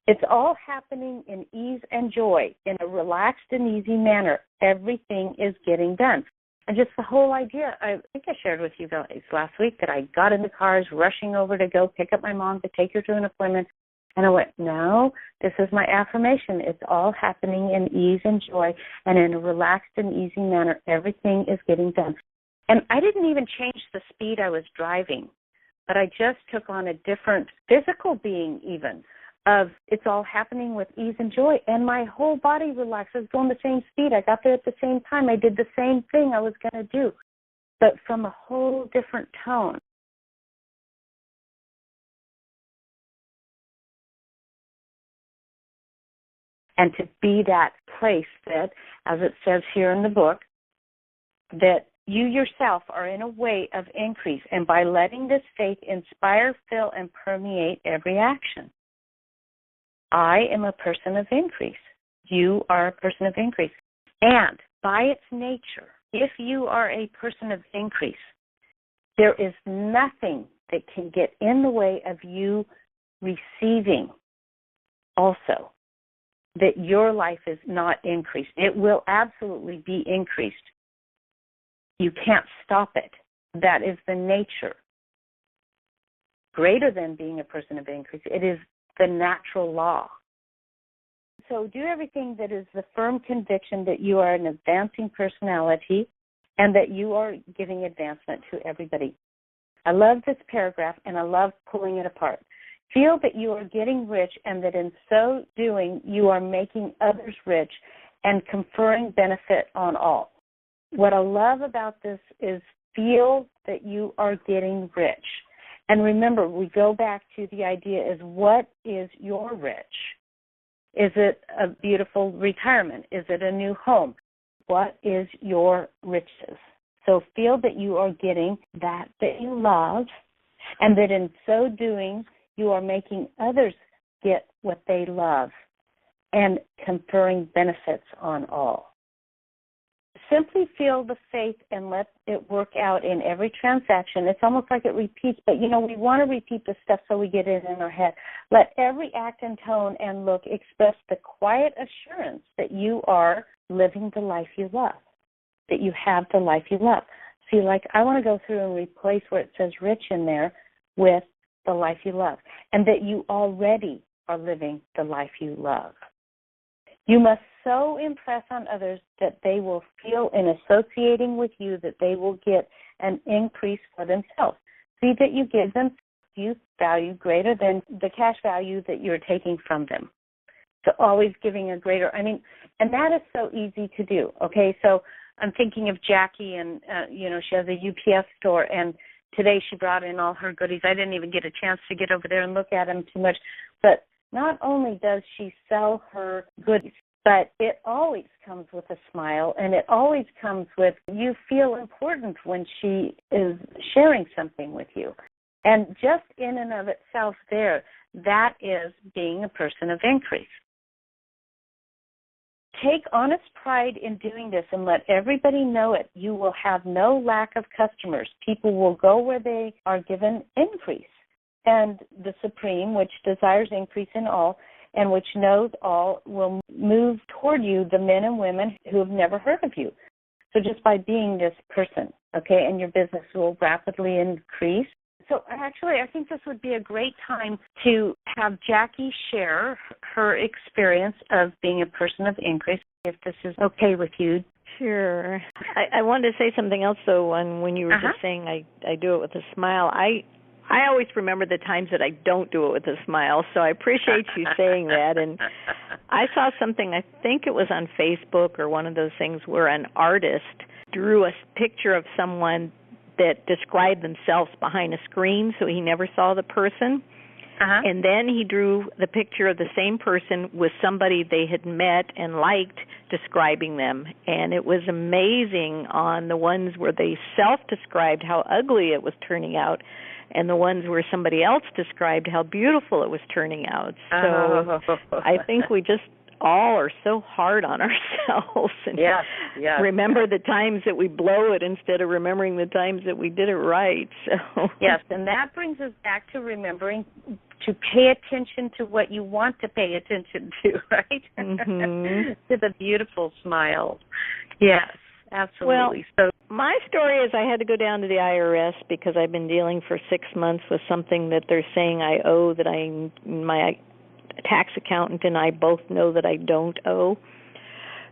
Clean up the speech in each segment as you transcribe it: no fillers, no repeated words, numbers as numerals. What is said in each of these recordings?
It's all happening in ease and joy, in a relaxed and easy manner. Everything is getting done. And just the whole idea, I think I shared with you guys last week that I got in the cars rushing over to go pick up my mom to take her to an appointment. And I went, no, this is my affirmation. It's all happening in ease and joy and in a relaxed and easy manner. Everything is getting done. And I didn't even change the speed I was driving, but I just took on a different physical being even of it's all happening with ease and joy. And my whole body relaxed. I was going the same speed. I got there at the same time. I did the same thing I was going to do, but from a whole different tone. And to be that place that, as it says here in the book, that you yourself are in a way of increase. And by letting this faith inspire, fill, and permeate every action. I am a person of increase. You are a person of increase. And by its nature, if you are a person of increase, there is nothing that can get in the way of you receiving also that your life is not increased. It will absolutely be increased. You can't stop it. That is the nature. Greater than being a person of increase, it is the natural law. So do everything that is the firm conviction that you are an advancing personality and that you are giving advancement to everybody. I love this paragraph, and I love pulling it apart. Feel that you are getting rich and that in so doing you are making others rich and conferring benefit on all. What I love about this is feel that you are getting rich. And remember, we go back to the idea is what is your rich? Is it a beautiful retirement? Is it a new home? What is your riches? So feel that you are getting that you love and that in so doing you are making others get what they love and conferring benefits on all. Simply feel the faith and let it work out in every transaction. It's almost like it repeats, but, we want to repeat the stuff so we get it in our head. Let every act and tone and look express the quiet assurance that you are living the life you love, that you have the life you love. See, I want to go through and replace where it says rich in there with the life you love, and that you already are living the life you love. You must so impress on others that they will feel in associating with you that they will get an increase for themselves. See that you give them youth value greater than the cash value that you're taking from them. So always giving a greater, and that is so easy to do, okay? So I'm thinking of Jackie, and, she has a UPS store, and today she brought in all her goodies. I didn't even get a chance to get over there and look at them too much. But not only does she sell her goodies, but it always comes with a smile, and it always comes with you feel important when she is sharing something with you. And just in and of itself there, that is being a person of increase. Take honest pride in doing this and let everybody know it. You will have no lack of customers. People will go where they are given increase. And the Supreme, which desires increase in all and which knows all, will move toward you the men and women who have never heard of you. So just by being this person, okay, and your business will rapidly increase. So actually, I think this would be a great time to have Jackie share her experience of being a person of increase, if this is okay with you. Sure. I wanted to say something else, though, when you were just saying I do it with a smile. I always remember the times that I don't do it with a smile, so I appreciate you saying that. And I saw something, I think it was on Facebook or one of those things, where an artist drew a picture of someone that described themselves behind a screen, so he never saw the person. And then he drew the picture of the same person with somebody they had met and liked describing them. And it was amazing on the ones where they self-described how ugly it was turning out, and the ones where somebody else described how beautiful it was turning out. So I think we just all are so hard on ourselves and remember the times that we blow it instead of remembering the times that we did it right. So yes, and that brings us back to remembering to pay attention to what you want to pay attention to, right? Mm-hmm. To the beautiful smile. Yes, absolutely. Well, my story is I had to go down to the IRS because I've been dealing for 6 months with something that they're saying I owe that my tax accountant and I both know that I don't owe.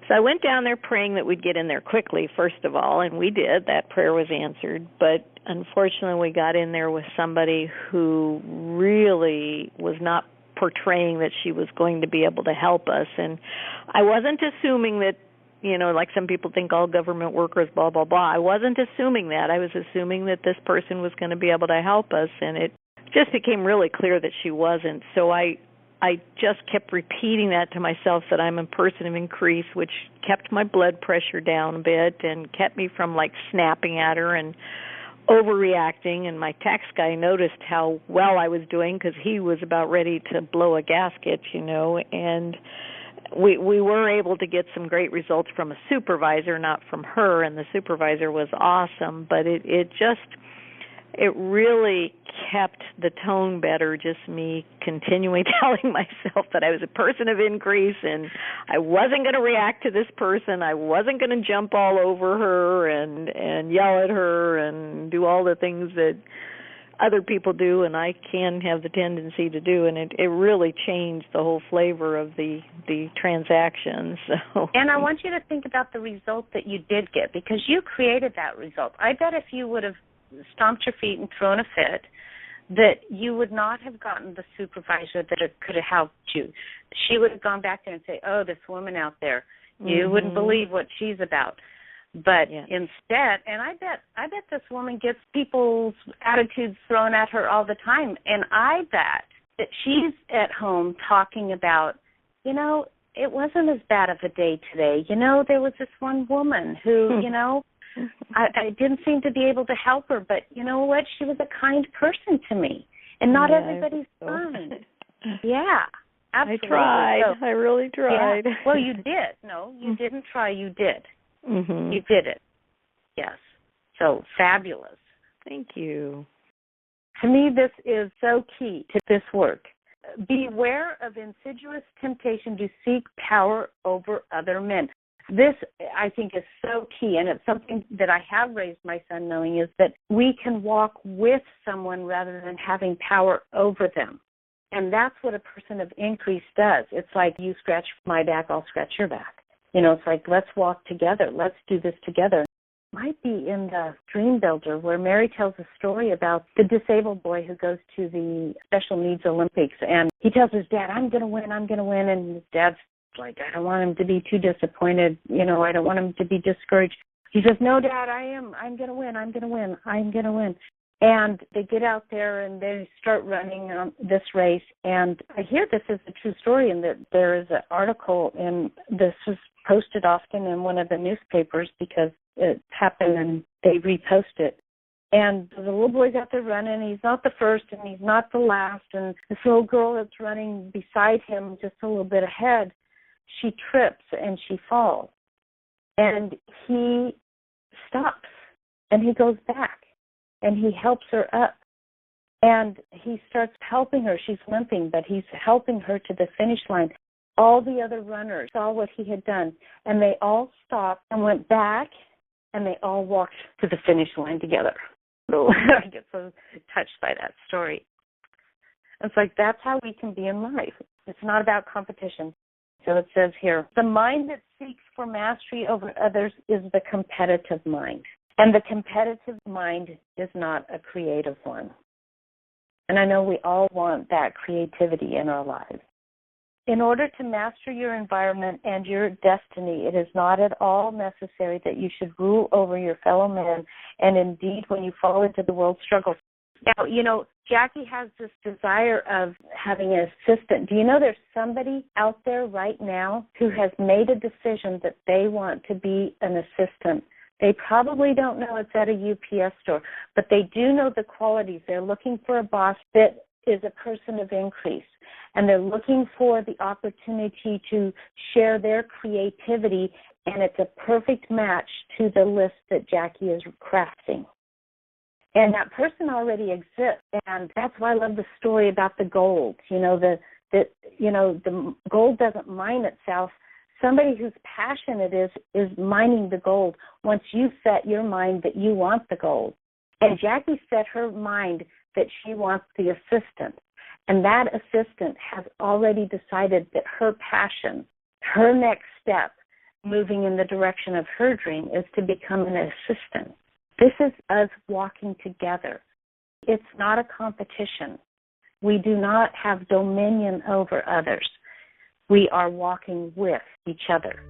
So I went down there praying that we'd get in there quickly, first of all, and we did. That prayer was answered. But unfortunately, we got in there with somebody who really was not portraying that she was going to be able to help us. And I wasn't assuming that, like some people think all government workers, blah, blah, blah. I wasn't assuming that. I was assuming that this person was going to be able to help us, and it just became really clear that she wasn't. So I just kept repeating that to myself, that I'm a person of increase, which kept my blood pressure down a bit and kept me from snapping at her and overreacting. And my tax guy noticed how well I was doing because he was about ready to blow a gasket, and we were able to get some great results from a supervisor, not from her, and the supervisor was awesome, but it really kept the tone better, just me continuing telling myself that I was a person of increase and I wasn't going to react to this person. I wasn't going to jump all over her and yell at her and do all the things that other people do and I can have the tendency to do, and it really changed the whole flavor of the transaction. So. And I want you to think about the result that you did get, because you created that result. I bet if you would have stomped your feet and thrown a fit, that you would not have gotten the supervisor that could have helped you. She would have gone back there and say, oh, this woman out there, you wouldn't believe what she's about. But instead, and I bet this woman gets people's attitudes thrown at her all the time, and I bet that she's at home talking about, it wasn't as bad of a day today. There was this one woman who, I didn't seem to be able to help her, but you know what? She was a kind person to me, and not everybody's kind. Yeah, absolutely. I tried. So, I really tried. Yeah. Well, you did. No, you didn't try. You did. Mm-hmm. You did it. Yes. So fabulous. Thank you. To me, this is so key to this work. Beware of insidious temptation to seek power over other men. This, I think, is so key, and it's something that I have raised my son knowing, is that we can walk with someone rather than having power over them. And that's what a person of increase does. It's like, you scratch my back, I'll scratch your back. It's like, let's walk together. Let's do this together. It might be in the Dream Builder, where Mary tells a story about the disabled boy who goes to the Special Needs Olympics, and he tells his dad, I'm going to win, and his dad's like, I don't want him to be too disappointed. I don't want him to be discouraged. He says, no, Dad, I'm going to win. And they get out there and they start running this race. And I hear this is a true story, and that there is an article, and this was posted often in one of the newspapers because it happened and they repost it. And the little boy's out there running. He's not the first and he's not the last. And this little girl that's running beside him, just a little bit ahead, she trips and she falls. And he stops and he goes back and he helps her up. And he starts helping her. She's limping, but he's helping her to the finish line. All the other runners saw what he had done, and they all stopped and went back, and they all walked to the finish line together. So I get so touched by that story. It's like, that's how we can be in life. It's not about competition. So it says here, the mind that seeks for mastery over others is the competitive mind. And the competitive mind is not a creative one. And I know we all want that creativity in our lives. In order to master your environment and your destiny, it is not at all necessary that you should rule over your fellow men, and indeed, when you fall into the world struggle. Now, Jackie has this desire of having an assistant. Do you know there's somebody out there right now who has made a decision that they want to be an assistant? They probably don't know it's at a UPS store, but they do know the qualities. They're looking for a boss that is a person of increase, and they're looking for the opportunity to share their creativity, and it's a perfect match to the list that Jackie is crafting. And that person already exists. And that's why I love the story about the gold. The gold doesn't mine itself. Somebody who's passionate is mining the gold once you set your mind that you want the gold. And Jackie set her mind that she wants the assistant. And that assistant has already decided that her passion, her next step, moving in the direction of her dream, is to become an assistant. This is us walking together. It's not a competition. We do not have dominion over others. We are walking with each other.